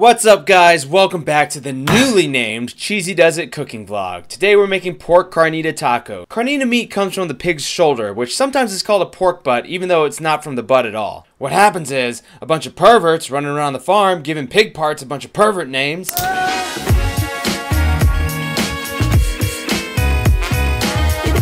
What's up, guys? Welcome back to the newly named Cheesy Does It cooking vlog. Today we're making pork carnita taco. Carnita meat comes from the pig's shoulder, which sometimes is called a pork butt, even though it's not from the butt at all. What happens is, a bunch of perverts running around the farm giving pig parts a bunch of pervert names.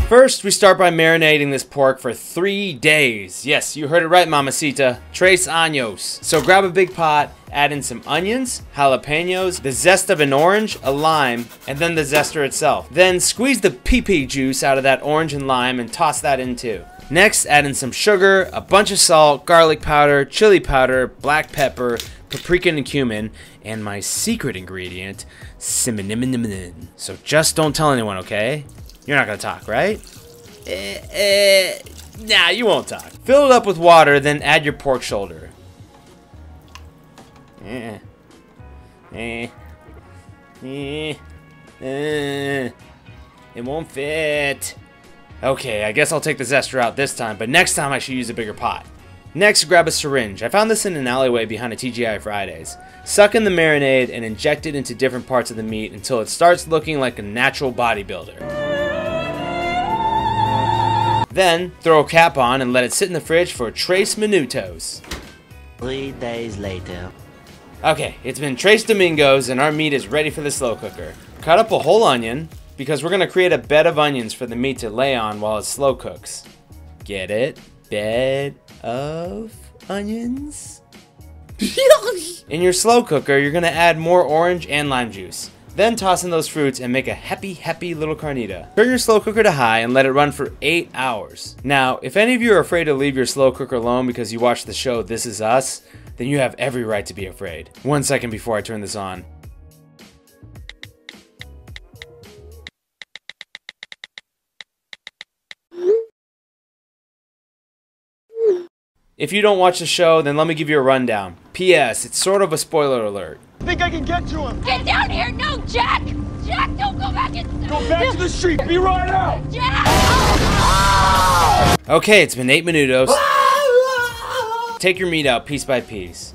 First, we start by marinating this pork for 3 days. Yes, you heard it right, mamacita. 3 años. So grab a big pot, add in some onions, jalapenos, the zest of an orange, a lime, and then the zester itself. Then squeeze the pee juice out of that orange and lime and toss that in too. Next, add in some sugar, a bunch of salt, garlic powder, chili powder, black pepper, paprika and cumin, and my secret ingredient, cinnamon. So just don't tell anyone, okay? You're not gonna talk, right? Nah, you won't talk. Fill it up with water, then add your pork shoulder. It won't fit. Okay, I guess I'll take the zester out this time, but next time I should use a bigger pot. Next, grab a syringe. I found this in an alleyway behind a TGI Fridays. Suck in the marinade and inject it into different parts of the meat until it starts looking like a natural bodybuilder. Then, throw a cap on and let it sit in the fridge for 3 minutos. 3 days later. Okay, it's been 3 domingos and our meat is ready for the slow cooker. Cut up a whole onion, because we're going to create a bed of onions for the meat to lay on while it slow cooks. Get it? Bed of onions? In your slow cooker, you're going to add more orange and lime juice. Then toss in those fruits and make a happy little carnita. Turn your slow cooker to high and let it run for 8 hours. Now, if any of you are afraid to leave your slow cooker alone because you watched the show This Is Us, then you have every right to be afraid. 1 second before I turn this on. If you don't watch the show, then let me give you a rundown. P.S. It's sort of a spoiler alert. I think I can get to him. Get down here! No, Jack! Jack, don't go back inside! Go back to the street. Be right out. Jack! Oh! Okay, it's been 8 minutos. Take your meat out piece by piece.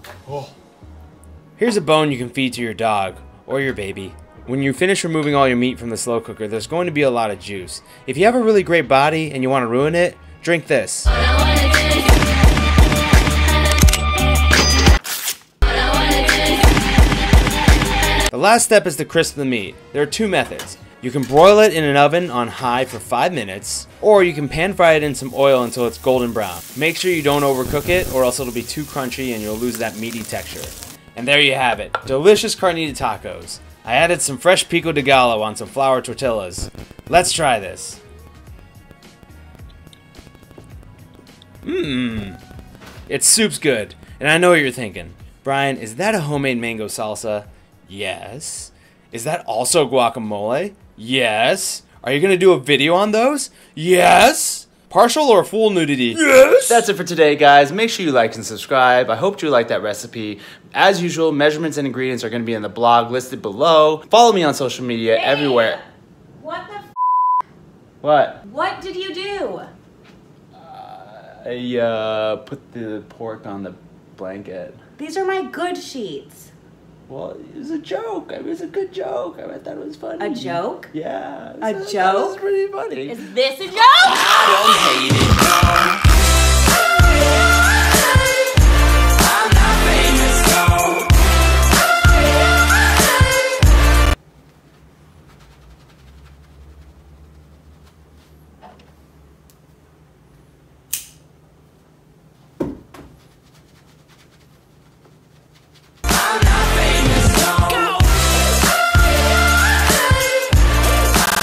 Here's a bone you can feed to your dog or your baby. When you finish removing all your meat from the slow cooker, there's going to be a lot of juice. If you have a really great body and you want to ruin it, drink this. The last step is to crisp the meat. There are 2 methods. You can broil it in an oven on high for 5 minutes, or you can pan fry it in some oil until it's golden brown. Make sure you don't overcook it, or else it'll be too crunchy and you'll lose that meaty texture. And there you have it. Delicious carnita tacos. I added some fresh pico de gallo on some flour tortillas. Let's try this. Its soup's good. And I know what you're thinking. Brian, is that a homemade mango salsa? Yes. Is that also guacamole? Yes. Are you gonna do a video on those? Yes. Partial or full nudity? Yes. That's it for today, guys. Make sure you like and subscribe. I hope you like that recipe. As usual, measurements and ingredients are gonna be in the blog listed below. Follow me on social media everywhere. What the f***? What? What did you do? I put the pork on the blanket. These are my good sheets. Well, it was a joke. I mean, it was a good joke. I thought it was funny. A joke? Yeah. A That joke? was pretty funny. Is this a joke? I don't hate it.